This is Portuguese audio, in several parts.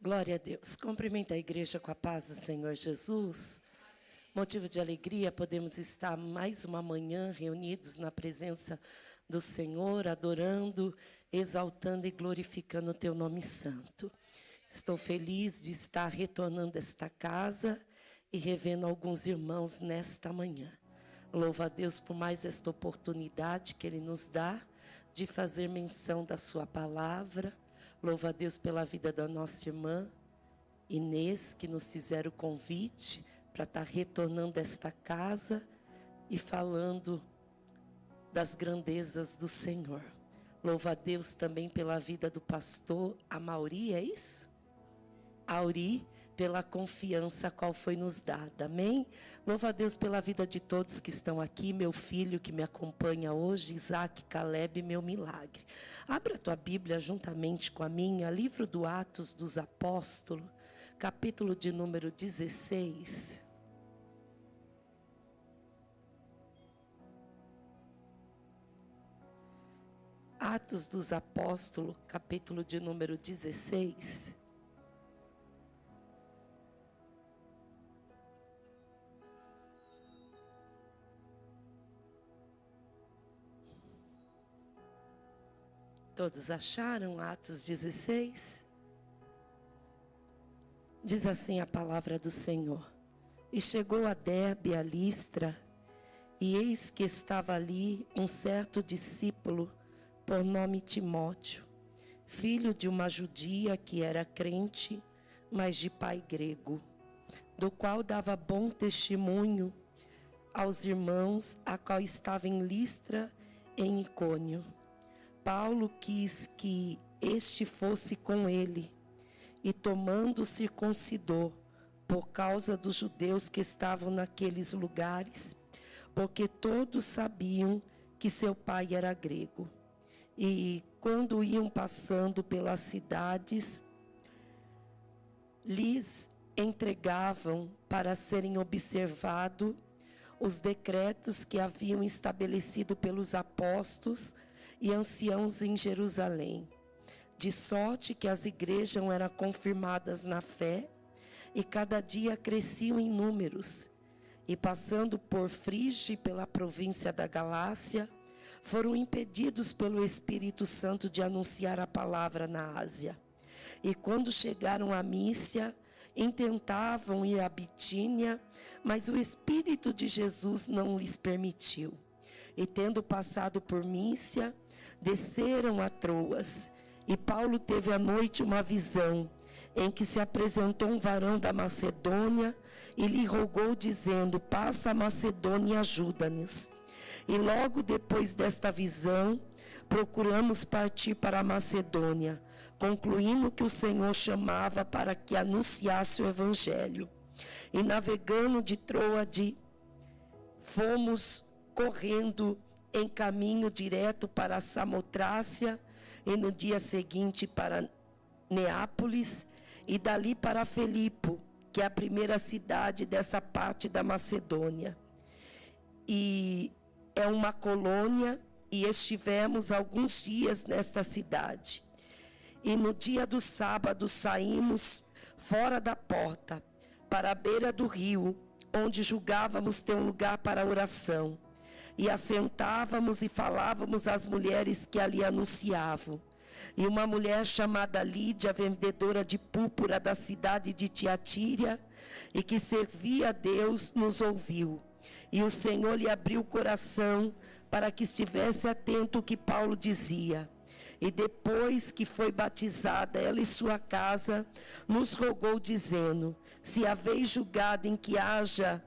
Glória a Deus. Cumprimenta a igreja com a paz do Senhor Jesus. Motivo de alegria, podemos estar mais uma manhã reunidos na presença do Senhor, adorando, exaltando e glorificando o teu nome santo. Estou feliz de estar retornando a esta casa e revendo alguns irmãos nesta manhã. Louvo a Deus por mais esta oportunidade que Ele nos dá de fazer menção da sua palavra. Louvo a Deus pela vida da nossa irmã Inês, que nos fizeram o convite para estar retornando a esta casa e falando das grandezas do Senhor. Louvo a Deus também pela vida do pastor Amauri, é isso? Auri, pela confiança a qual foi nos dada, amém? Louvo a Deus pela vida de todos que estão aqui, meu filho que me acompanha hoje, Isaac, Caleb, meu milagre. Abra a tua Bíblia juntamente com a minha, livro do Atos dos Apóstolos, capítulo de número 16. Atos dos Apóstolos, capítulo de número 16. Todos acharam Atos 16? Diz assim a palavra do Senhor. E chegou a Derbe, a Listra, e eis que estava ali um certo discípulo, por nome Timóteo, filho de uma judia que era crente, mas de pai grego, do qual dava bom testemunho aos irmãos, a qual estava em Listra, em Icônio. Paulo quis que este fosse com ele, e tomando circuncidou, por causa dos judeus que estavam naqueles lugares, porque todos sabiam que seu pai era grego. E quando iam passando pelas cidades, lhes entregavam para serem observados os decretos que haviam estabelecido pelos apóstolos e anciãos em Jerusalém, de sorte que as igrejas eram confirmadas na fé e cada dia cresciam em números. E passando por Frígia e pela província da Galácia, foram impedidos pelo Espírito Santo de anunciar a palavra na Ásia. E quando chegaram a Mísia, intentavam ir a Bitínia, mas o Espírito de Jesus não lhes permitiu. E tendo passado por Mísia, desceram a Troas. E Paulo teve à noite uma visão, em que se apresentou um varão da Macedônia e lhe rogou, dizendo: passa a Macedônia e ajuda-nos. E logo depois desta visão, procuramos partir para a Macedônia, concluindo que o Senhor chamava para que anunciasse o Evangelho. E navegando de Troade, fomos correndo em caminho direto para Samotrácia, e no dia seguinte para Neápolis, e dali para Filipe, que é a primeira cidade dessa parte da Macedônia. E é uma colônia, e estivemos alguns dias nesta cidade. E no dia do sábado saímos fora da porta, para a beira do rio, onde julgávamos ter um lugar para oração. E assentávamos e falávamos às mulheres que ali anunciavam. E uma mulher chamada Lídia, vendedora de púrpura da cidade de Tiatira, e que servia a Deus, nos ouviu. E o Senhor lhe abriu o coração para que estivesse atento ao que Paulo dizia. E depois que foi batizada, ela e sua casa, nos rogou, dizendo: se haveis julgado em que haja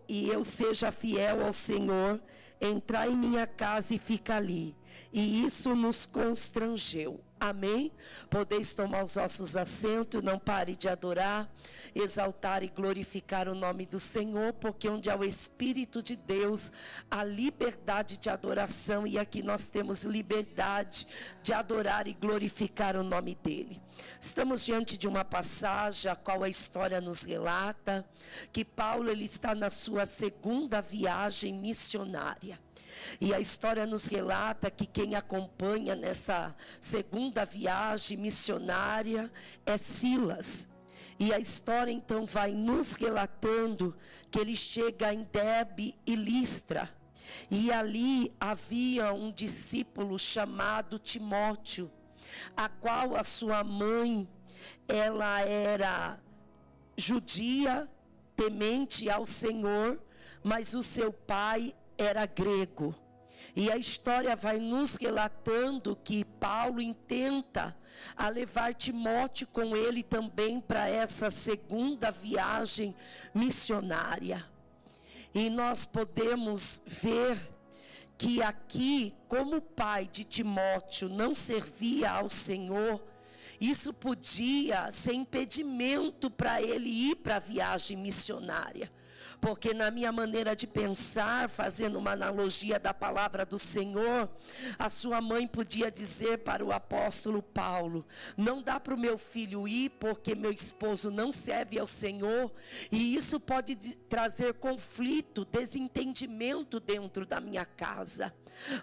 e eu seja fiel ao Senhor, entrai em minha casa e fica ali. E isso nos constrangeu. Amém? Podeis tomar os vossos assentos, não pare de adorar, exaltar e glorificar o nome do Senhor, porque onde há o Espírito de Deus, há liberdade de adoração, e aqui nós temos liberdade de adorar e glorificar o nome dEle. Estamos diante de uma passagem a qual a história nos relata que Paulo ele está na sua segunda viagem missionária. E a história nos relata que quem acompanha nessa segunda viagem missionária é Silas. E a história então vai nos relatando que ele chega em Derbe e Listra. E ali havia um discípulo chamado Timóteo, a qual a sua mãe, ela era judia, temente ao Senhor, mas o seu pai era grego. E a história vai nos relatando que Paulo intenta a levar Timóteo com ele também para essa segunda viagem missionária. E nós podemos ver que aqui, como o pai de Timóteo não servia ao Senhor, isso podia ser impedimento para ele ir para a viagem missionária. Porque na minha maneira de pensar, fazendo uma analogia da palavra do Senhor, a sua mãe podia dizer para o apóstolo Paulo: não dá para o meu filho ir porque meu esposo não serve ao Senhor, e isso pode trazer conflito, desentendimento dentro da minha casa.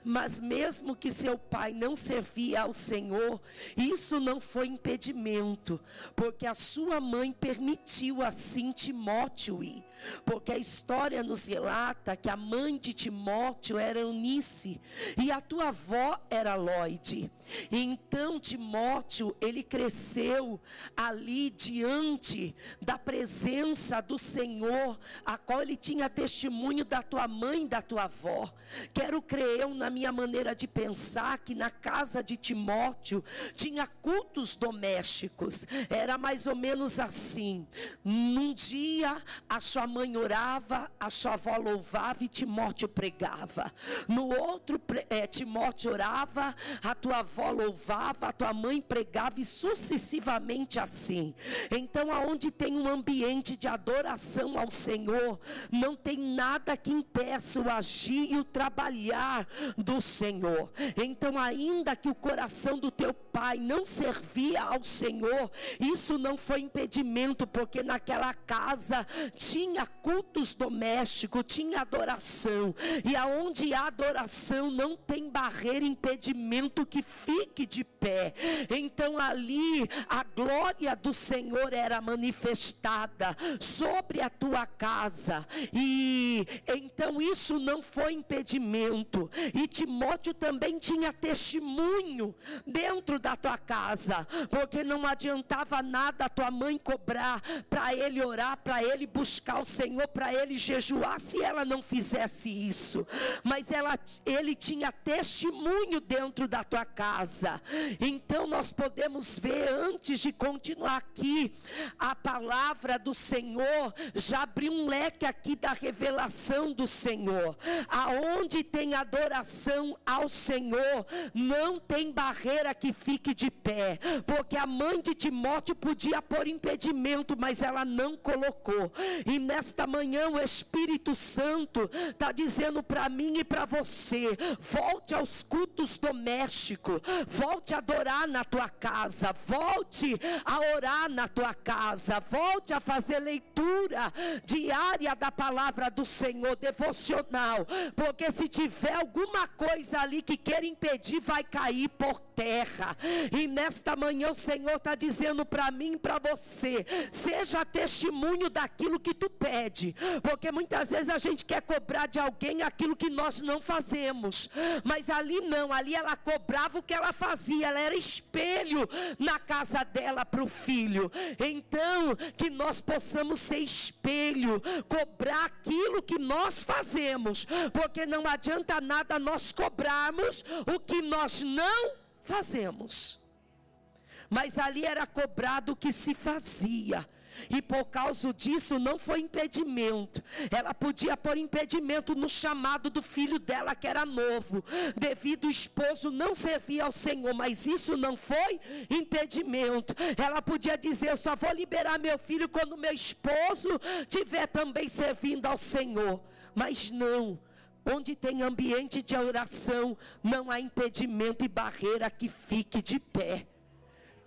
Mas mesmo que seu pai não servia ao Senhor, isso não foi impedimento, porque a sua mãe permitiu assim Timóteo ir. Porque a história nos relata que a mãe de Timóteo era Eunice e a tua avó era Lóide. E então Timóteo, ele cresceu ali diante da presença do Senhor, a qual ele tinha testemunho da tua mãe e da tua avó. Quero crer eu, na minha maneira de pensar, que na casa de Timóteo tinha cultos domésticos. Era mais ou menos assim: num dia a sua mãe orava, a sua avó louvava e Timóteo pregava. No outro, Timóteo orava, a tua avó louvava, a tua mãe pregava, e sucessivamente assim. Então, aonde tem um ambiente de adoração ao Senhor, não tem nada que impeça o agir e o trabalhar do Senhor. Então, ainda que o coração do teu pai não servia ao Senhor, isso não foi impedimento, porque naquela casa tinha cultos domésticos, tinha adoração, e aonde há adoração não tem barreira, impedimento que fique de pé. Então ali a glória do Senhor era manifestada sobre a tua casa, e então isso não foi impedimento. E Timóteo também tinha testemunho dentro da tua casa, porque não adiantava nada a tua mãe cobrar para ele orar, para ele buscar o Senhor, para ele jejuar, se ela não fizesse isso. Mas ele tinha testemunho dentro da tua casa. Então nós podemos ver, antes de continuar aqui, a palavra do Senhor já abriu um leque aqui da revelação do Senhor. Aonde tem adoração ao Senhor, não tem barreira que fique de pé, porque a mãe de Timóteo podia pôr impedimento, mas ela não colocou. E nesta manhã o Espírito Santo está dizendo para mim e para você: volte aos cultos domésticos, volte a adorar na tua casa, volte a orar na tua casa, volte a fazer leitura diária da palavra do Senhor, devocional, porque se tiver alguma coisa ali que queira impedir, vai cair por terra. E nesta manhã o Senhor está dizendo para mim e para você: seja testemunho daquilo que tu pede, porque muitas vezes a gente quer cobrar de alguém aquilo que nós não fazemos, mas ali não, ali ela cobrava o que ela fazia, ela era espelho na casa dela para o filho. Então que nós possamos ser espelho, cobrar aquilo que nós fazemos, porque não adianta nada nós cobrarmos o que nós não fazemos. Mas ali era cobrado o que se fazia, e por causa disso não foi impedimento. Ela podia pôr impedimento no chamado do filho dela, que era novo, devido ao esposo não servir ao Senhor, mas isso não foi impedimento. Ela podia dizer: eu só vou liberar meu filho quando meu esposo estiver também servindo ao Senhor. Mas não, onde tem ambiente de oração, não há impedimento e barreira que fique de pé.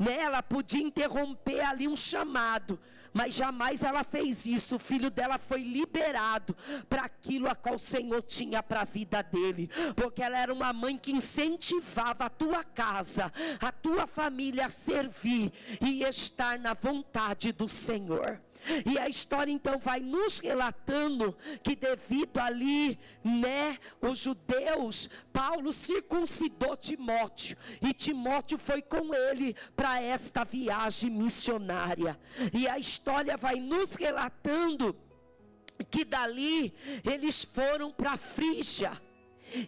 né? Ela podia interromper ali um chamado, mas jamais ela fez isso. O filho dela foi liberado para aquilo a qual o Senhor tinha para a vida dele, porque ela era uma mãe que incentivava a tua casa, a tua família a servir e estar na vontade do Senhor. E a história então vai nos relatando que devido ali, né, os judeus, Paulo circuncidou Timóteo, e Timóteo foi com ele para esta viagem missionária. E a história vai nos relatando que dali eles foram para a Frígia,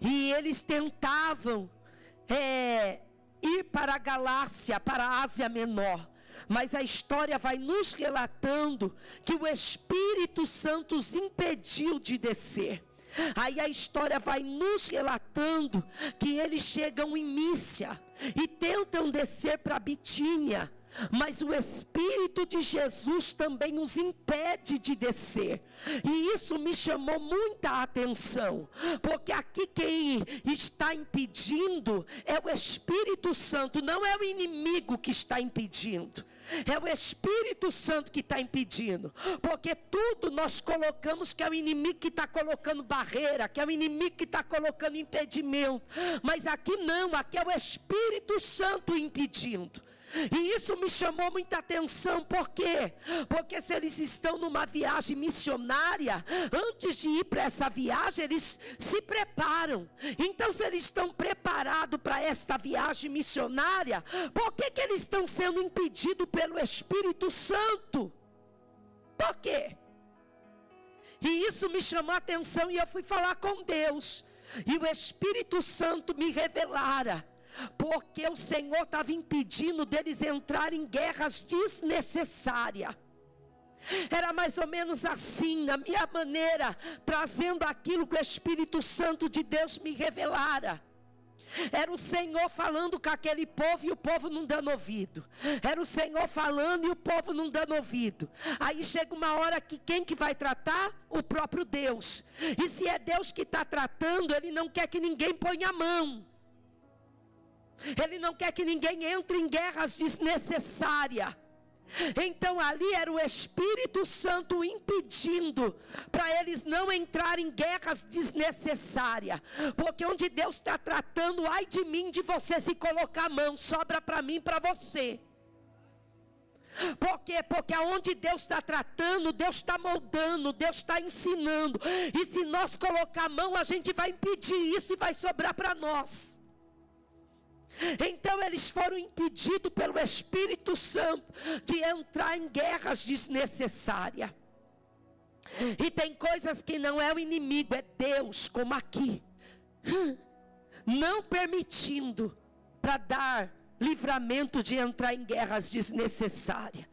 e eles tentavam ir para a Galácia, para a Ásia Menor. Mas a história vai nos relatando que o Espírito Santo os impediu de descer. Aí a história vai nos relatando que eles chegam em Mísia e tentam descer para Bitínia, mas o Espírito de Jesus também os impede de descer. E isso me chamou muita atenção, porque aqui quem está impedindo é o Espírito Santo, não é o inimigo que está impedindo. É o Espírito Santo que está impedindo, porque tudo nós colocamos que é o inimigo que está colocando barreira, que é o inimigo que está colocando impedimento, mas aqui não, aqui é o Espírito Santo impedindo. E isso me chamou muita atenção. Por quê? Porque se eles estão numa viagem missionária, antes de ir para essa viagem, eles se preparam. Então, se eles estão preparados para esta viagem missionária, por que eles estão sendo impedidos pelo Espírito Santo? Por quê? E isso me chamou a atenção, e eu fui falar com Deus, e o Espírito Santo me revelara, porque o Senhor estava impedindo deles entrarem em guerras desnecessárias. Era mais ou menos assim, na minha maneira, trazendo aquilo que o Espírito Santo de Deus me revelara. Era o Senhor falando com aquele povo e o povo não dando ouvido. Era o Senhor falando e o povo não dando ouvido. Aí chega uma hora que quem que vai tratar? O próprio Deus. E se é Deus que está tratando, Ele não quer que ninguém ponha a mão. Ele não quer que ninguém entre em guerras desnecessárias. Então ali era o Espírito Santo impedindo para eles não entrarem em guerras desnecessárias. Porque onde Deus está tratando, ai de mim, de você se colocar a mão, sobra para mim, para você. Por quê? Porque aonde Deus está tratando, Deus está moldando, Deus está ensinando. E se nós colocar a mão, a gente vai impedir isso e vai sobrar para nós. Então eles foram impedidos pelo Espírito Santo de entrar em guerras desnecessárias. E tem coisas que não é o inimigo, é Deus, como aqui, não permitindo para dar livramento de entrar em guerras desnecessárias.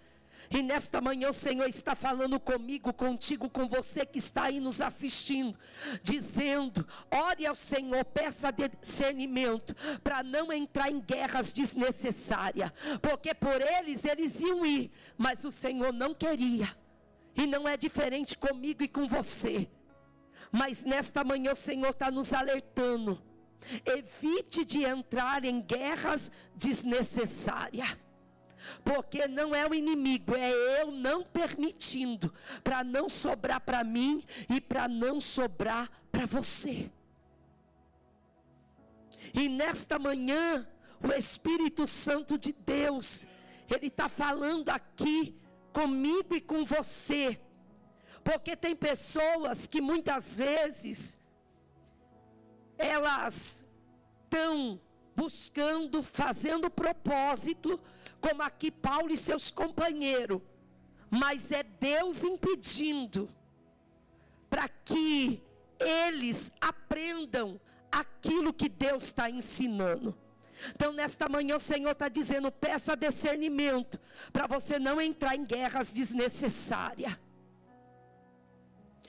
E nesta manhã o Senhor está falando comigo, contigo, com você que está aí nos assistindo, dizendo: ore ao Senhor, peça discernimento para não entrar em guerras desnecessárias, porque por eles iam ir, mas o Senhor não queria. E não é diferente comigo e com você. Mas nesta manhã o Senhor está nos alertando: evite de entrar em guerras desnecessárias. Porque não é o inimigo, é eu não permitindo, para não sobrar para mim e para não sobrar para você. E nesta manhã, o Espírito Santo de Deus, Ele está falando aqui comigo e com você. Porque tem pessoas que muitas vezes, elas estão buscando, fazendo propósito, como aqui Paulo e seus companheiros, mas é Deus impedindo para que eles aprendam aquilo que Deus está ensinando. Então nesta manhã o Senhor está dizendo: peça discernimento para você não entrar em guerras desnecessárias.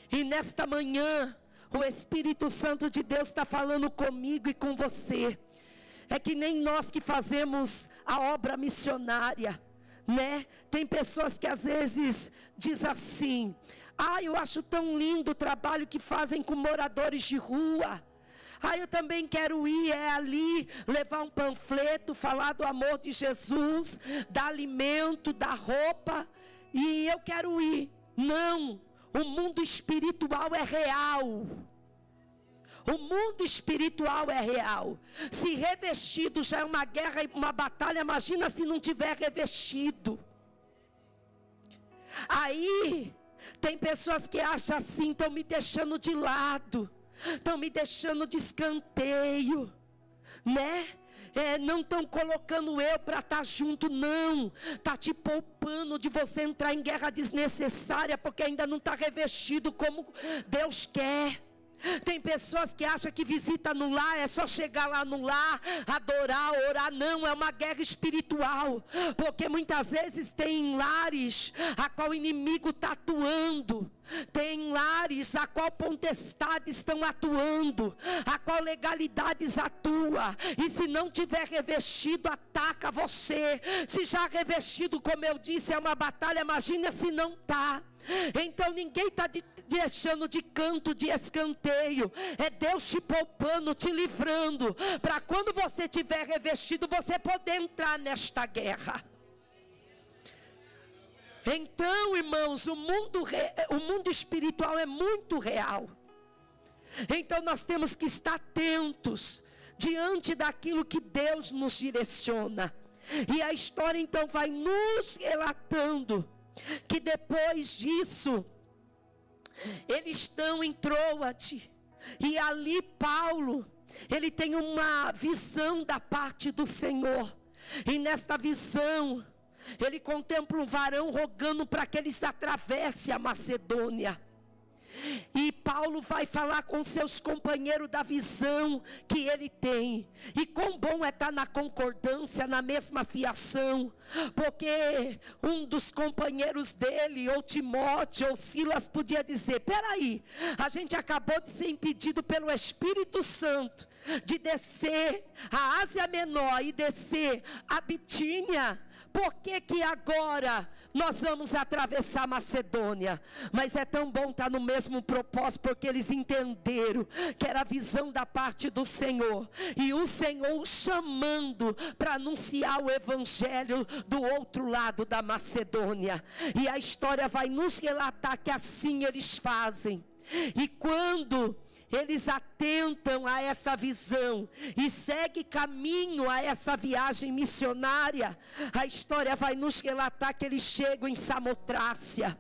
E nesta manhã o Espírito Santo de Deus está falando comigo e com você. É que nem nós que fazemos a obra missionária, né? Tem pessoas que às vezes dizem assim: eu acho tão lindo o trabalho que fazem com moradores de rua. Eu também quero ir, ali, levar um panfleto, falar do amor de Jesus, dar alimento, dar roupa, e eu quero ir. Não, o mundo espiritual é real. O mundo espiritual é real. Se revestido já é uma guerra e uma batalha, imagina se não tiver revestido. Aí, tem pessoas que acham assim, estão me deixando de lado, estão me deixando de escanteio, né? Não estão colocando eu para estar junto, não. Está te poupando de você entrar em guerra desnecessária, porque ainda não está revestido como Deus quer. Tem pessoas que acham que visita no lar é só chegar lá no lar, adorar, orar. Não, é uma guerra espiritual, porque muitas vezes tem lares a qual o inimigo está atuando, tem lares a qual potestades estão atuando, a qual legalidades atua, e se não tiver revestido, ataca você. Se já revestido, como eu disse, é uma batalha, imagina se não está. Então ninguém está deixando de canto, de escanteio. É Deus te poupando, te livrando, para quando você tiver revestido, você poder entrar nesta guerra. Então, irmãos, o mundo espiritual é muito real. Então nós temos que estar atentos diante daquilo que Deus nos direciona. E a história então vai nos relatando que depois disso, eles estão em Troade, e ali Paulo, ele tem uma visão da parte do Senhor, e nesta visão, ele contempla um varão rogando para que eles atravessem a Macedônia. E Paulo vai falar com seus companheiros da visão que ele tem. E quão bom é estar na concordância, na mesma fiação. Porque um dos companheiros dele, ou Timóteo, ou Silas, podia dizer: peraí, a gente acabou de ser impedido pelo Espírito Santo de descer a Ásia Menor e descer a Bitínia. Por que agora nós vamos atravessar a Macedônia? Mas é tão bom estar no mesmo propósito, porque eles entenderam que era a visão da parte do Senhor, e o Senhor o chamando para anunciar o evangelho do outro lado da Macedônia. E a história vai nos relatar que assim eles fazem. E quando eles atentam a essa visão e seguem caminho a essa viagem missionária, a história vai nos relatar que eles chegam em Samotrácia,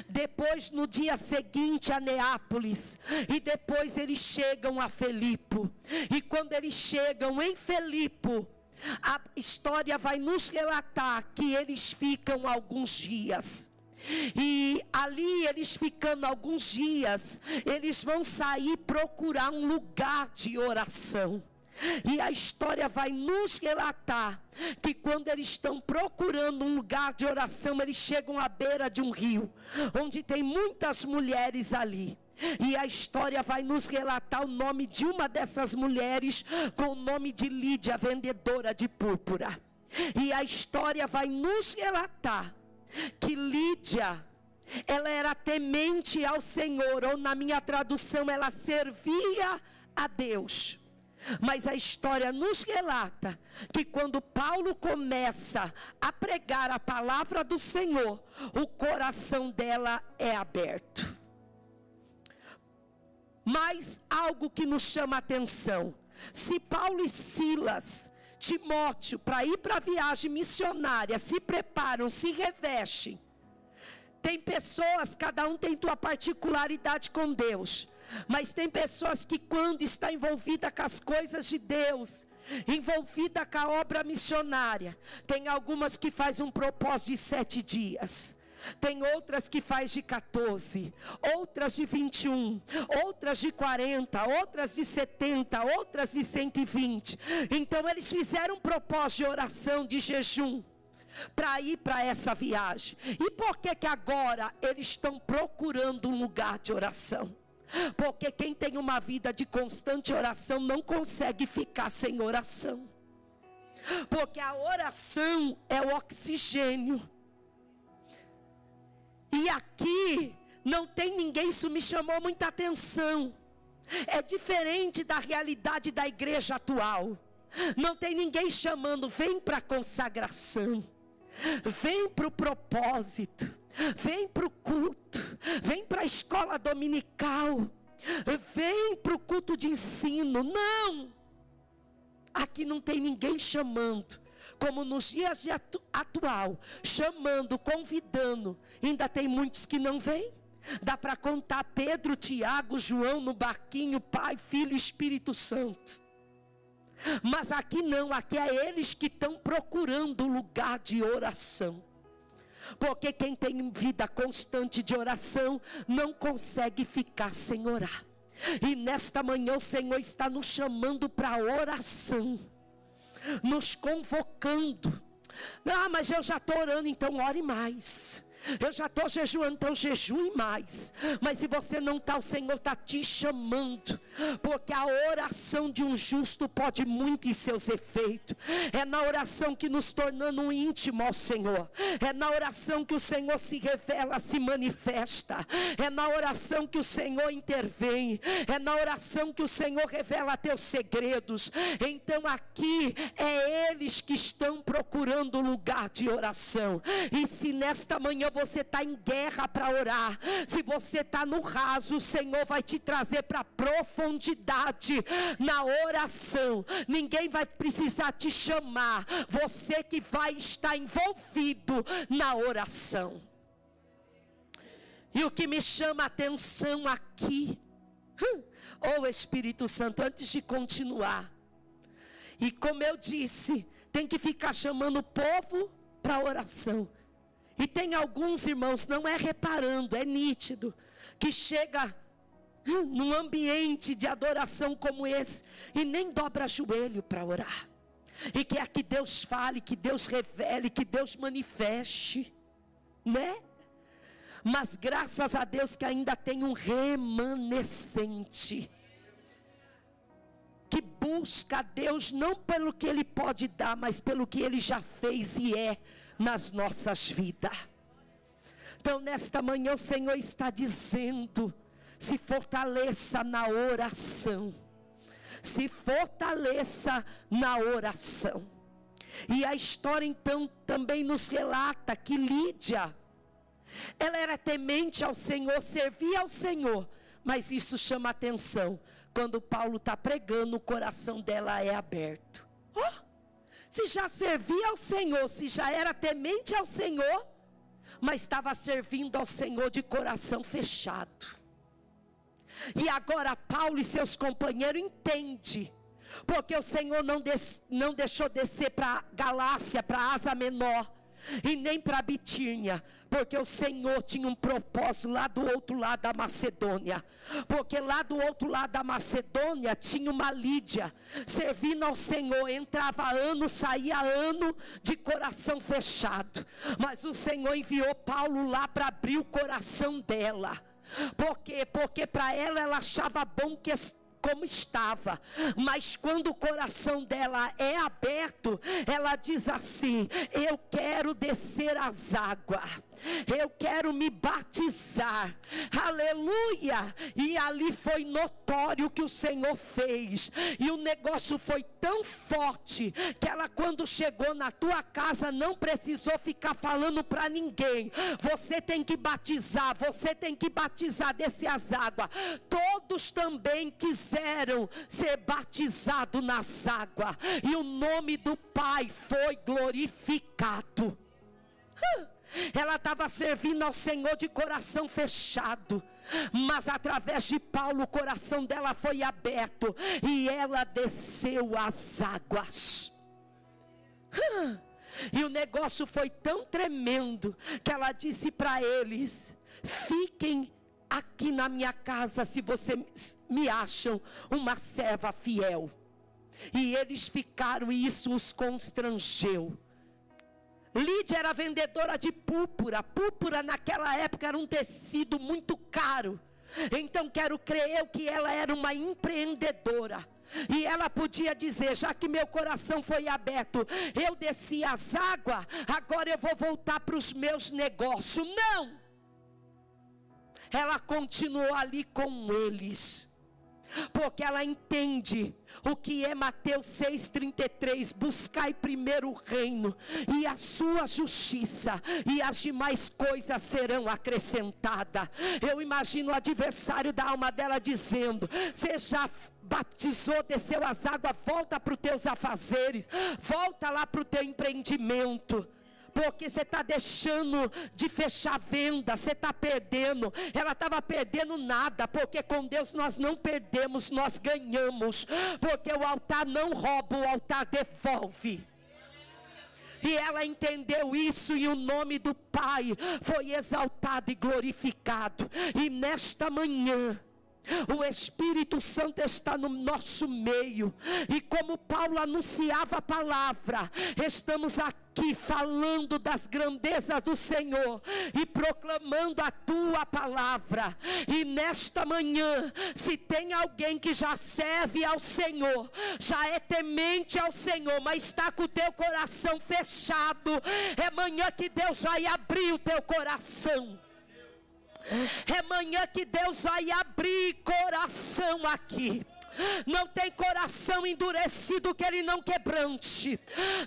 depois no dia seguinte a Neápolis, e depois eles chegam a Filipo. E quando eles chegam em Filipo, a história vai nos relatar que eles ficam alguns dias. E ali eles ficando alguns dias, eles vão sair procurar um lugar de oração. E a história vai nos relatar que quando eles estão procurando um lugar de oração, eles chegam à beira de um rio, onde tem muitas mulheres ali. E a história vai nos relatar o nome de uma dessas mulheres, com o nome de Lídia, vendedora de púrpura. E a história vai nos relatar que Lídia, ela era temente ao Senhor, ou na minha tradução, ela servia a Deus. Mas a história nos relata que quando Paulo começa a pregar a palavra do Senhor, o coração dela é aberto. Mas algo que nos chama a atenção: se Paulo e Silas, Timóteo, para ir para a viagem missionária, se preparam, se revestem. Tem pessoas, cada um tem sua particularidade com Deus, mas tem pessoas que quando está envolvida com as coisas de Deus, envolvida com a obra missionária, tem algumas que faz um propósito de 7 dias. Tem outras que faz de 14, outras de 21, outras de 40, outras de 70, outras de 120. Então eles fizeram um propósito de oração, de jejum, para ir para essa viagem. E por que agora eles estão procurando um lugar de oração? Porque quem tem uma vida de constante oração não consegue ficar sem oração. Porque a oração é o oxigênio. E aqui não tem ninguém, isso me chamou muita atenção. É diferente da realidade da igreja atual. Não tem ninguém chamando, vem para a consagração, vem para o propósito, vem para o culto, vem para a escola dominical, vem para o culto de ensino. Não! Aqui não tem ninguém chamando, como nos dias atual, chamando, convidando. Ainda tem muitos que não vêm. Dá para contar Pedro, Tiago, João no barquinho, Pai, Filho e Espírito Santo. Mas aqui não, aqui é eles que estão procurando o lugar de oração. Porque quem tem vida constante de oração não consegue ficar sem orar. E nesta manhã o Senhor está nos chamando para a oração, nos convocando. Ah, mas eu já estou orando, então ore mais. Eu já estou jejuando, então jejue mais. Mas se você não está, o Senhor está te chamando, porque a oração de um justo pode muito em seus efeitos. É na oração que nos tornamos íntimo ao Senhor. É na oração que o Senhor se revela, se manifesta. É na oração que o Senhor intervém. É na oração que o Senhor revela teus segredos. Então aqui é eles que estão procurando o lugar de oração. E se nesta manhã você está em guerra para orar, se você está no raso, o Senhor vai te trazer para profundidade na oração. Ninguém vai precisar te chamar, você que vai estar envolvido na oração. E o que me chama a atenção aqui, Espírito Santo, antes de continuar, e como eu disse, tem que ficar chamando o povo para oração. E tem alguns irmãos, não é reparando, é nítido, que chega num ambiente de adoração como esse e nem dobra joelho para orar. E quer que Deus fale, que Deus revele, que Deus manifeste, né? Mas graças a Deus que ainda tem um remanescente que busca a Deus não pelo que Ele pode dar, mas pelo que Ele já fez e é nas nossas vidas. Então nesta manhã o Senhor está dizendo: se fortaleça na oração, se fortaleça na oração. E a história então também nos relata que Lídia, ela era temente ao Senhor, servia ao Senhor, mas isso chama atenção. Quando Paulo está pregando, o coração dela é aberto. Se já servia ao Senhor, se já era temente ao Senhor, mas estava servindo ao Senhor de coração fechado. E agora Paulo e seus companheiros entendem, porque o Senhor não deixou descer para Galácia, para Ásia Menor, e nem para Bitínia, porque o Senhor tinha um propósito lá do outro lado da Macedônia. Porque lá do outro lado da Macedônia tinha uma Lídia, servindo ao Senhor, entrava ano, saía ano, de coração fechado. Mas o Senhor enviou Paulo lá para abrir o coração dela. Por quê? Porque para ela achava bom como estava, mas quando o coração dela é aberto, ela diz assim: eu quero descer as águas, eu quero me batizar, aleluia. E ali foi notório o que o Senhor fez, e o negócio foi tão forte, que ela, quando chegou na tua casa, não precisou ficar falando para ninguém: você tem que batizar, você tem que batizar, descer as águas. Todos também quiseram ser batizados nas águas, e o nome do Pai foi glorificado. Ela estava servindo ao Senhor de coração fechado, mas através de Paulo o coração dela foi aberto e ela desceu as águas. E o negócio foi tão tremendo que ela disse para eles: fiquem aqui na minha casa se vocês me acham uma serva fiel. E eles ficaram, e isso os constrangeu. Lídia era vendedora de púrpura. Púrpura naquela época era um tecido muito caro. Então quero crer que ela era uma empreendedora. E ela podia dizer: já que meu coração foi aberto, eu desci as águas, agora eu vou voltar para os meus negócios. Não! Ela continuou ali com eles. porque ela entende o que é Mateus 6,33, buscai primeiro o reino e a sua justiça, e as demais coisas serão acrescentadas. Eu imagino o adversário da alma dela dizendo: você já batizou, desceu as águas, volta para os teus afazeres, volta lá para o teu empreendimento, porque você está deixando de fechar a venda, você está perdendo. Ela estava perdendo nada, porque com Deus nós não perdemos, nós ganhamos, porque o altar não rouba, o altar devolve. E ela entendeu isso, e o nome do Pai foi exaltado e glorificado. E nesta manhã o Espírito Santo está no nosso meio, e como Paulo anunciava a palavra, estamos aqui falando das grandezas do Senhor e proclamando a tua palavra. E nesta manhã, se tem alguém que já serve ao Senhor, já é temente ao Senhor, mas está com o teu coração fechado, é manhã que Deus vai abrir o teu coração. É manhã que Deus vai abrir coração aqui. Não tem coração endurecido que Ele não quebrante.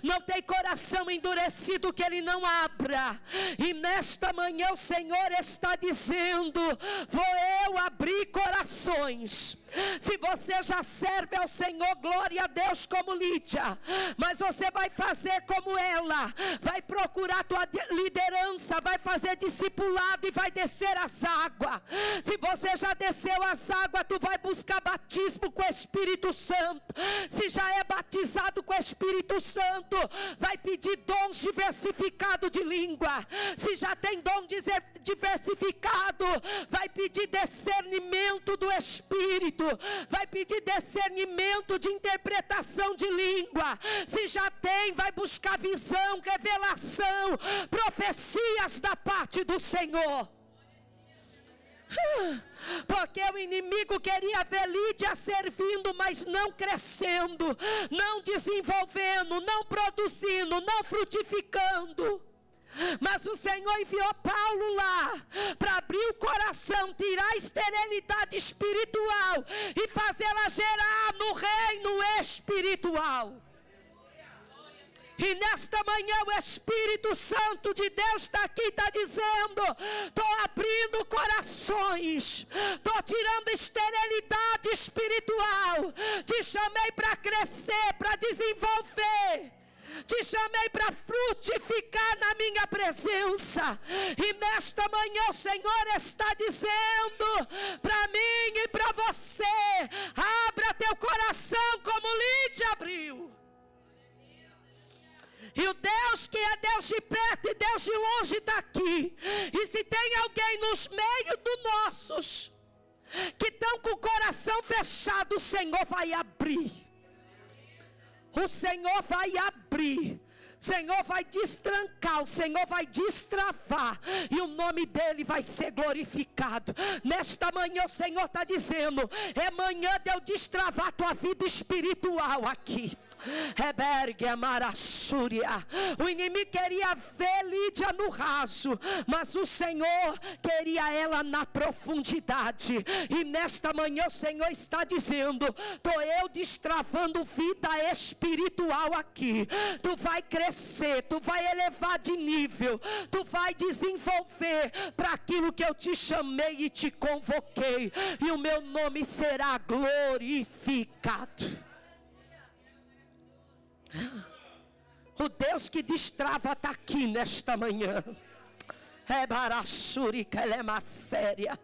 Não tem coração endurecido que Ele não abra. E nesta manhã o Senhor está dizendo: vou eu abrir corações. Se você já serve ao Senhor, glória a Deus, como Lídia, mas você vai fazer como ela, vai procurar a tua liderança, vai fazer discipulado e vai descer as águas. Se você já desceu as águas, tu vai buscar batismo com o Espírito Santo. Se já é batizado com o Espírito Santo, vai pedir dons diversificados de língua. Se já tem dom diversificado, vai pedir discernimento do Espírito, vai pedir discernimento de interpretação de língua. Se já tem, vai buscar visão, revelação, profecias da parte do Senhor. Porque o inimigo queria ver Lídia servindo, mas não crescendo, não desenvolvendo, não produzindo, não frutificando. Mas o Senhor enviou Paulo lá para abrir o coração, tirar a esterilidade espiritual e fazê-la gerar no reino espiritual. E nesta manhã o Espírito Santo de Deus está aqui, está dizendo: estou abrindo corações, estou tirando esterilidade espiritual, te chamei para crescer, para desenvolver, te chamei para frutificar na minha presença. E nesta manhã o Senhor está dizendo para mim e para você: abra teu coração como Lídia abriu. E o Deus que é Deus de perto e Deus de longe está aqui. E se tem alguém nos meios dos nossos que estão com o coração fechado, o Senhor vai abrir. O Senhor vai abrir. O Senhor vai destrancar, o Senhor vai destravar, e o nome dele vai ser glorificado. Nesta manhã o Senhor está dizendo: é manhã de eu destravar a tua vida espiritual aqui. Rebergue Amarassúria. O inimigo queria ver Lídia no raso, mas o Senhor queria ela na profundidade. E nesta manhã o Senhor está dizendo: estou eu destravando vida espiritual aqui. Tu vai crescer, tu vai elevar de nível, tu vai desenvolver para aquilo que eu te chamei e te convoquei, e o meu nome será glorificado. O Deus que destrava está aqui nesta manhã. É Barassurica, ela é mais séria.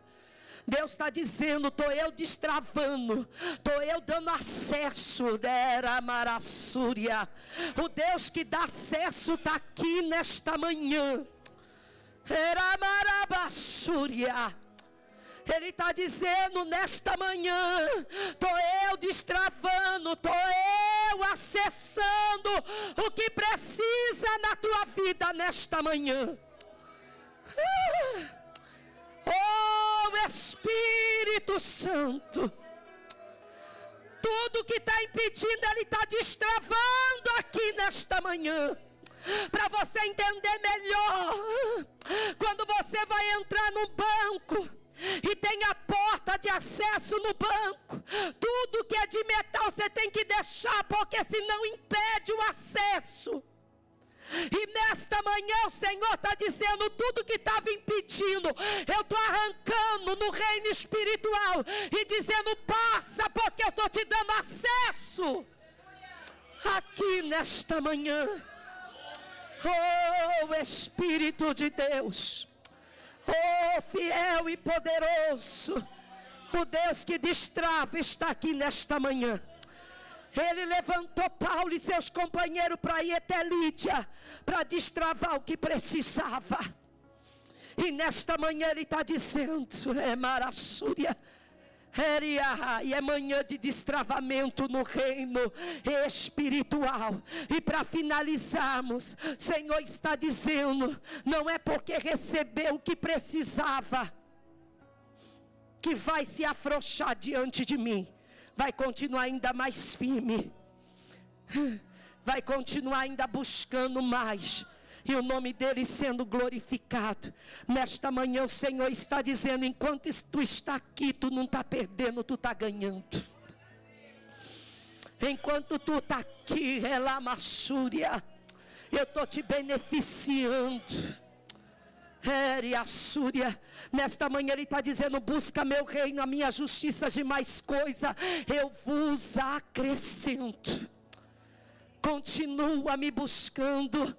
Deus está dizendo: estou eu destravando, estou eu dando acesso. Era Marassúria. O Deus que dá acesso está aqui nesta manhã. Era Marabassúria. Ele está dizendo nesta manhã: estou eu destravando, estou eu acessando o que precisa na tua vida nesta manhã. Oh Espírito Santo, tudo que está impedindo, Ele está destravando aqui nesta manhã. Para você entender melhor, quando você vai entrar no banco e tem a porta de acesso no banco. Tudo que é de metal você tem que deixar, porque senão impede o acesso. E nesta manhã o Senhor está dizendo: tudo que estava impedindo, eu estou arrancando no reino espiritual e dizendo: passa, porque eu estou te dando acesso aqui nesta manhã. Oh Espírito de Deus, oh fiel e poderoso, o Deus que destrava está aqui nesta manhã. Ele levantou Paulo e seus companheiros para ir até Lídia, para destravar o que precisava. E nesta manhã ele está dizendo: é Marassúria, e é manhã de destravamento no reino espiritual. E para finalizarmos, o Senhor está dizendo: não é porque recebeu o que precisava que vai se afrouxar diante de mim. Vai continuar ainda mais firme, vai continuar ainda buscando mais, e o nome dele sendo glorificado. Nesta manhã o Senhor está dizendo: enquanto tu está aqui, tu não está perdendo, tu está ganhando. Enquanto tu está aqui, Relamassúria, eu estou te beneficiando. Assúria, nesta manhã ele está dizendo: busca meu reino, a minha justiça, de mais coisa eu vos acrescento. Continua me buscando,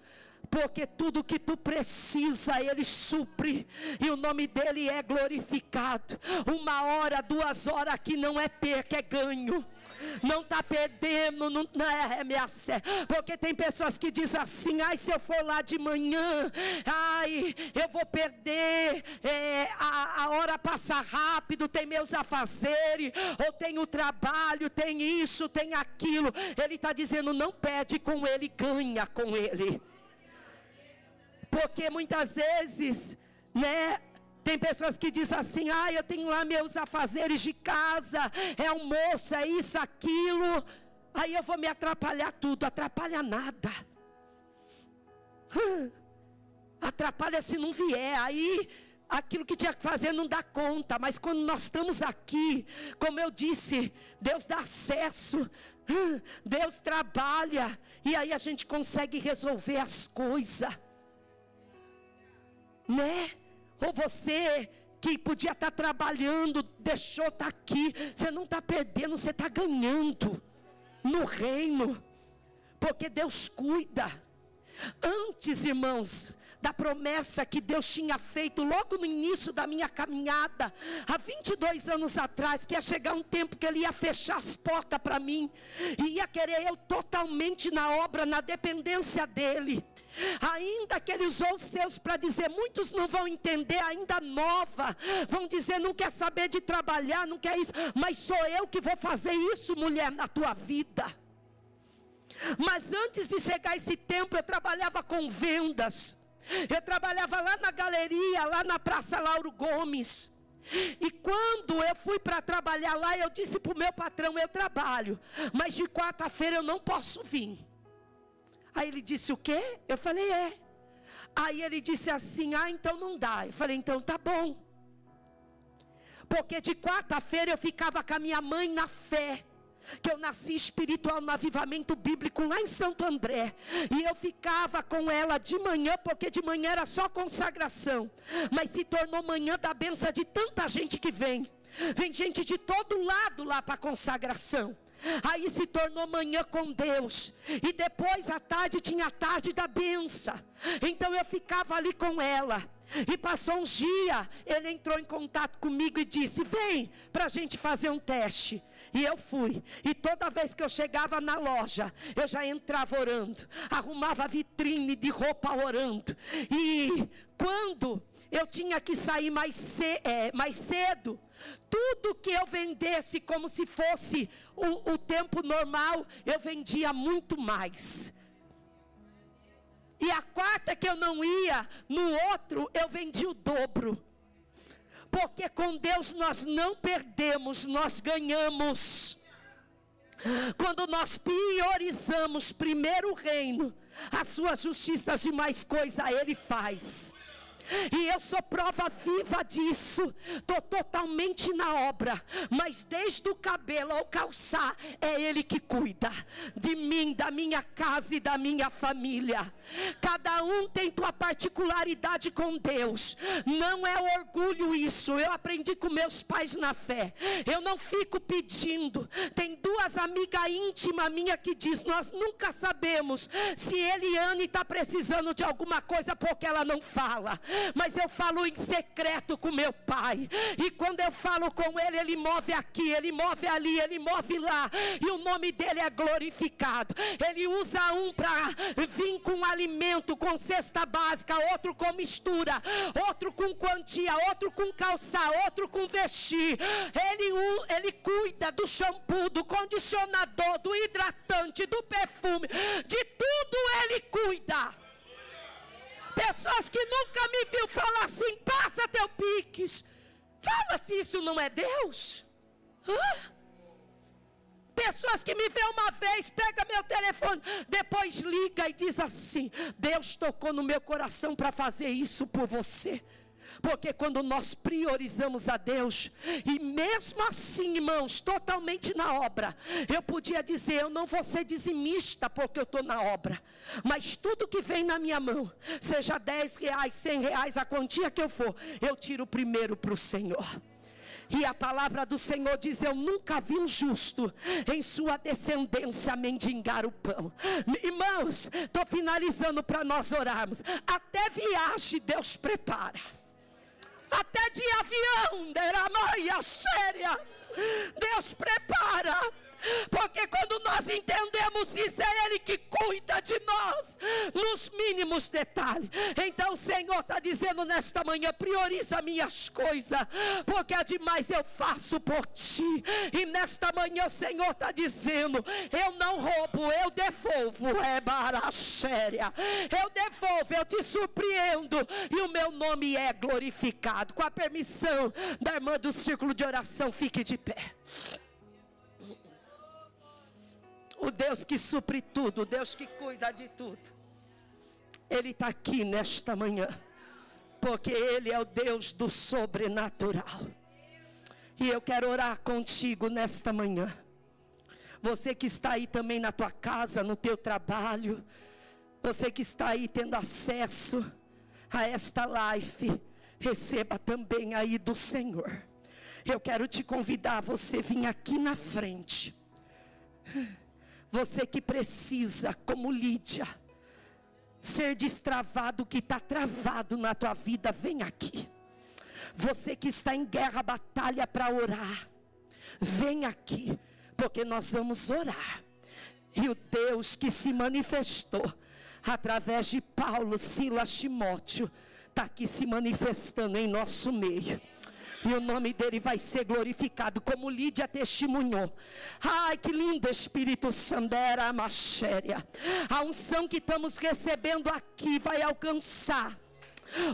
porque tudo que tu precisa ele supre, e o nome dele é glorificado. 1 hora, 2 horas aqui não é perca, é ganho. Não está perdendo, não é ameaça. Porque tem pessoas que dizem assim: ai, se eu for lá de manhã, ai, eu vou perder, a hora passa rápido, tem meus afazeres, ou tem o trabalho, tem isso, tem aquilo. Ele está dizendo: não perde com ele, ganha com ele. Porque muitas vezes, né, tem pessoas que dizem assim: ah, eu tenho lá meus afazeres de casa, é almoço, é isso, aquilo, aí eu vou me atrapalhar tudo. Atrapalha nada. Atrapalha se não vier, aí aquilo que tinha que fazer não dá conta. Mas quando nós estamos aqui, como eu disse, Deus dá acesso, Deus trabalha, e aí a gente consegue resolver as coisas, né? Ou você que podia estar trabalhando, deixou estar aqui, você não está perdendo, você está ganhando no reino, porque Deus cuida. Antes, irmãos, da promessa que Deus tinha feito logo no início da minha caminhada, há 22 anos atrás, que ia chegar um tempo que Ele ia fechar as portas para mim, e ia querer eu totalmente na obra, na dependência dEle. Ainda que Ele usou os seus para dizer: muitos não vão entender, ainda nova, vão dizer: não quer saber de trabalhar, não quer isso, mas sou eu que vou fazer isso, mulher, na tua vida. Mas antes de chegar esse tempo, eu trabalhava com vendas. Eu trabalhava lá na galeria, lá na Praça Lauro Gomes. E quando eu fui para trabalhar lá, eu disse para o meu patrão: eu trabalho, mas de quarta-feira eu não posso vir. Aí ele disse: o quê? Eu falei: é. Aí ele disse assim: ah, então não dá. Eu falei: então tá bom. Porque de quarta-feira eu ficava com a minha mãe na fé, que eu nasci espiritual no avivamento bíblico lá em Santo André, e eu ficava com ela de manhã, porque de manhã era só consagração, mas se tornou manhã da bênção de tanta gente que vem gente de todo lado lá para a consagração. Aí se tornou manhã com Deus, e depois à tarde tinha a tarde da bênção. Então eu ficava ali com ela. E passou uns dias, ele entrou em contato comigo e disse: vem para a gente fazer um teste. E eu fui, e toda vez que eu chegava na loja, eu já entrava orando, arrumava a vitrine de roupa orando. E quando eu tinha que sair mais cedo, tudo que eu vendesse como se fosse o tempo normal, eu vendia muito mais. E a quarta que eu não ia, no outro eu vendi o dobro. Porque com Deus nós não perdemos, nós ganhamos. Quando nós priorizamos primeiro o reino, a sua justiça, de mais coisa Ele faz. E eu sou prova viva disso. Estou totalmente na obra. Mas desde o cabelo ao calçar, é Ele que cuida de mim, da minha casa e da minha família. Cada um tem tua particularidade com Deus. Não é orgulho isso. Eu aprendi com meus pais na fé. Eu não fico pedindo. Tem duas amigas íntimas minha que diz: nós nunca sabemos se Eliane está precisando de alguma coisa porque ela não fala. Mas eu falo em secreto com meu pai. E quando eu falo com ele, ele move aqui, ele move ali, ele move lá. E o nome dele é glorificado. Ele usa um para vir com alimento, com cesta básica, outro com mistura, outro com quantia, outro com calçar, outro com vestir. Ele cuida do shampoo, do condicionador, do hidratante, do perfume, de tudo ele cuida. Pessoas que nunca me viu falar assim: passa teu Pix. Fala se isso não é Deus. Pessoas que me vê uma vez, pega meu telefone, depois liga e diz assim: Deus tocou no meu coração para fazer isso por você. Porque quando nós priorizamos a Deus, e mesmo assim, irmãos, totalmente na obra, eu podia dizer: eu não vou ser dizimista porque eu estou na obra, mas tudo que vem na minha mão, seja R$10, R$100, a quantia que eu for, eu tiro primeiro para o Senhor. E a palavra do Senhor diz: eu nunca vi um justo em sua descendência mendigar o pão. Irmãos, estou finalizando para nós orarmos. Até viagem Deus prepara. Até de avião, Deus prepara. Porque quando nós entendemos isso, é Ele que cuida de nós nos mínimos detalhes. Então o Senhor está dizendo nesta manhã: prioriza minhas coisas, porque a demais eu faço por ti. E nesta manhã o Senhor está dizendo: eu não roubo, eu devolvo. É barachéria, eu devolvo, eu te surpreendo, e o meu nome é glorificado. Com a permissão da irmã do círculo de oração, fique de pé. O Deus que supre tudo, o Deus que cuida de tudo, Ele está aqui nesta manhã, porque Ele é o Deus do sobrenatural. E eu quero orar contigo nesta manhã. Você que está aí também na tua casa, no teu trabalho, você que está aí tendo acesso a esta live, receba também aí do Senhor. Eu quero te convidar a você vir aqui na frente. Você que precisa, como Lídia, ser destravado o que está travado na tua vida, vem aqui. Você que está em guerra, batalha para orar, vem aqui, porque nós vamos orar. E o Deus que se manifestou através de Paulo, Silas, Timóteo, está aqui se manifestando em nosso meio. E o nome dele vai ser glorificado, como Lídia testemunhou. Ai, que lindo Espírito Santo, era machéria. A unção que estamos recebendo aqui vai alcançar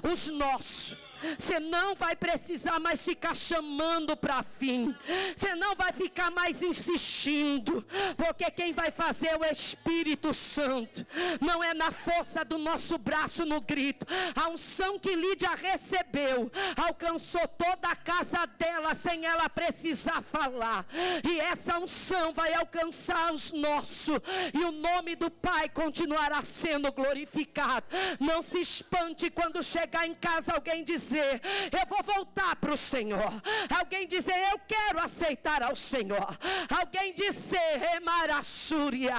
os nossos. Você não vai precisar mais ficar chamando para fim. Você não vai ficar mais insistindo. Porque quem vai fazer é o Espírito Santo. Não é na força do nosso braço no grito. A unção que Lídia recebeu alcançou toda a casa dela sem ela precisar falar. E essa unção vai alcançar os nossos. E o nome do Pai continuará sendo glorificado. Não se espante quando chegar em casa alguém dizer: eu vou voltar para o Senhor. Alguém dizer: eu quero aceitar ao Senhor. Alguém dizer: remarassúria,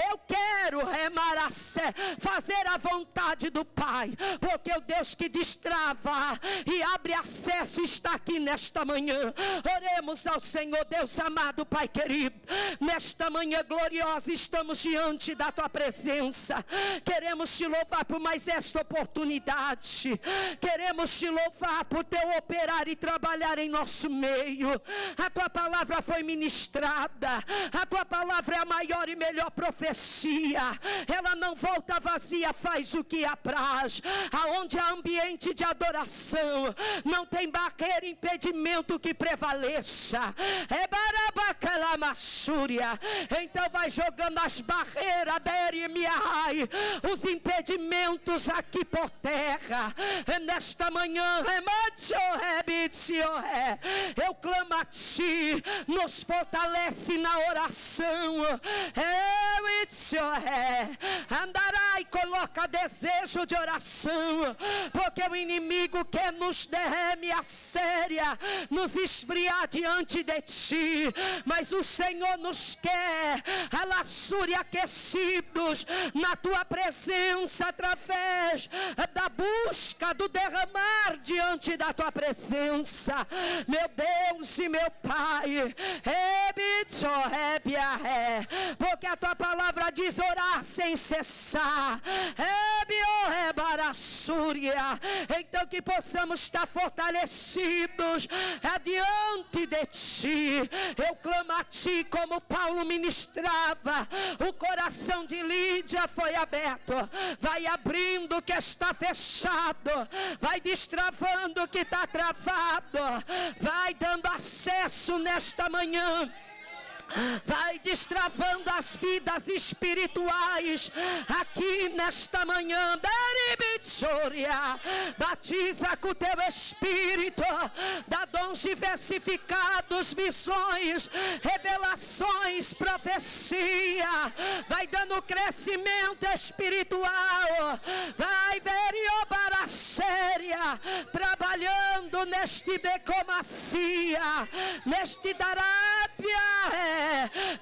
eu quero remarassé, fazer a vontade do Pai. Porque o Deus que destrava e abre acesso está aqui nesta manhã. Oremos ao Senhor. Deus amado, Pai querido, nesta manhã gloriosa estamos diante da tua presença. Queremos te louvar por mais esta oportunidade. Queremos te louvar por teu operar e trabalhar em nosso meio. A tua palavra foi ministrada. A tua palavra é a maior e melhor profecia. Ela não volta vazia, faz o que apraz. Aonde há ambiente de adoração, não tem barreira, impedimento que prevaleça. É barabacalamassúria. Então vai jogando as barreiras, os impedimentos aqui por terra. Nesta manhã, eu clamo a ti, nos fortalece na oração. Andará e coloca desejo de oração, porque o inimigo quer nos derrame a séria, nos esfriar diante de ti, mas o Senhor nos quer alassúria aquecidos na tua presença, através da busca, do derramar diante da tua presença, meu Deus e meu Pai. Porque a tua palavra diz orar sem cessar. Então que possamos estar fortalecidos adiante de ti. Eu clamo a ti, como Paulo ministrava, o coração de Lídia foi aberto. Vai abrindo o que está fechado, vai destravando o que está travado, vai dando acesso nesta manhã, vai destravando as vidas espirituais aqui nesta manhã. Batiza com o teu Espírito, dá dons diversificados, visões, revelações, profecia, vai dando crescimento espiritual, vai veriobar a séria, trabalhando neste decomacia, neste darápia,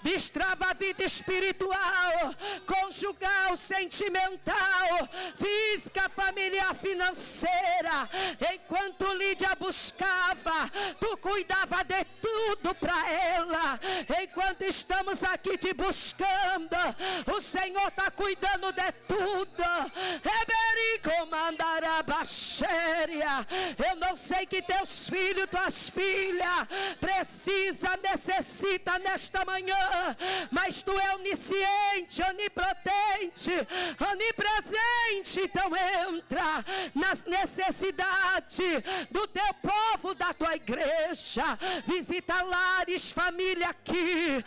destrava a vida espiritual, conjugal, sentimental, física, familiar, financeira. Enquanto Lídia buscava, tu cuidava de tudo para ela. Enquanto estamos aqui te buscando, o Senhor está cuidando de tudo. Eu não sei que teus filhos, tuas filhas necessita nesta manhã, mas tu é onisciente, onipotente, onipresente. Então entra nas necessidades do teu povo, da tua igreja. Visita lares, família aqui.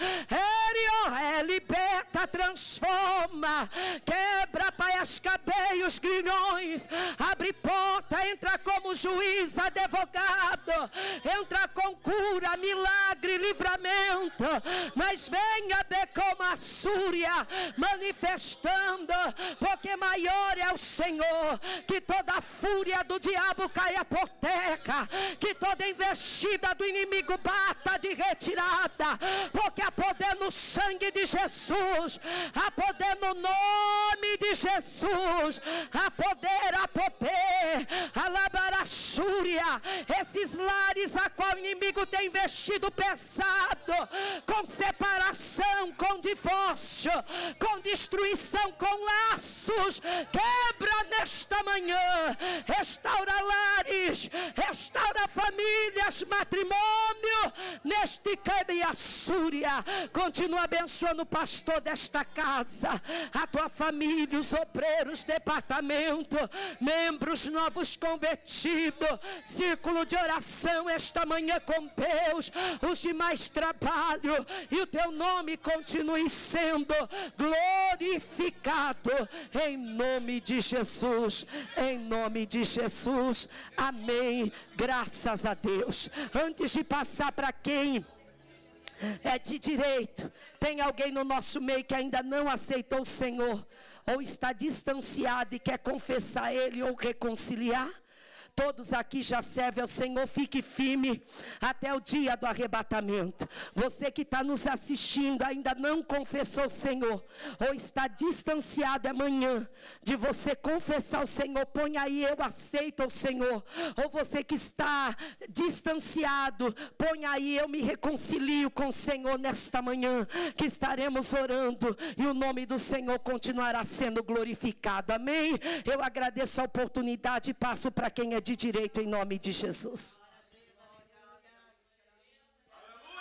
Liberta, transforma, quebra, Pai, as cadeias, grilhões, abre porta, entra como juiz, advogado, entra com cura, milagre, livramento, mas venha como a súria, manifestando, porque maior é o Senhor. Que toda a fúria do diabo caia por terra, que toda investida do inimigo bata de retirada, porque há poder no sangue de Jesus, há poder no nome de Jesus, há poder, alabarachúria. Esses lares a qual o inimigo tem investido pesado, com separação, com divórcio, com destruição, com laços, quebra nesta manhã, restaura lares, restaura famílias, matrimônio, neste Caibiaçúria. Continua abençoando o pastor desta casa, a tua família, os obreiros, departamento, membros novos convertidos, círculo de oração esta manhã com Deus, os demais trabalho, e o teu nome continue sendo glorificado, em nome de Jesus, em nome de Jesus, amém, graças a Deus. Antes de passar para quem é de direito, tem alguém no nosso meio que ainda não aceitou o Senhor, ou está distanciado e quer confessar Ele ou reconciliar? Todos aqui já servem ao Senhor. Fique firme até o dia do arrebatamento. Você que está nos assistindo, ainda não confessou o Senhor, ou está distanciado, amanhã de você confessar o Senhor, põe aí: eu aceito o Senhor. Ou você que está distanciado, põe aí: eu me reconcilio com o Senhor. Nesta manhã que estaremos orando, e o nome do Senhor continuará sendo glorificado, amém? Eu agradeço a oportunidade e passo para quem é de direito em nome de Jesus.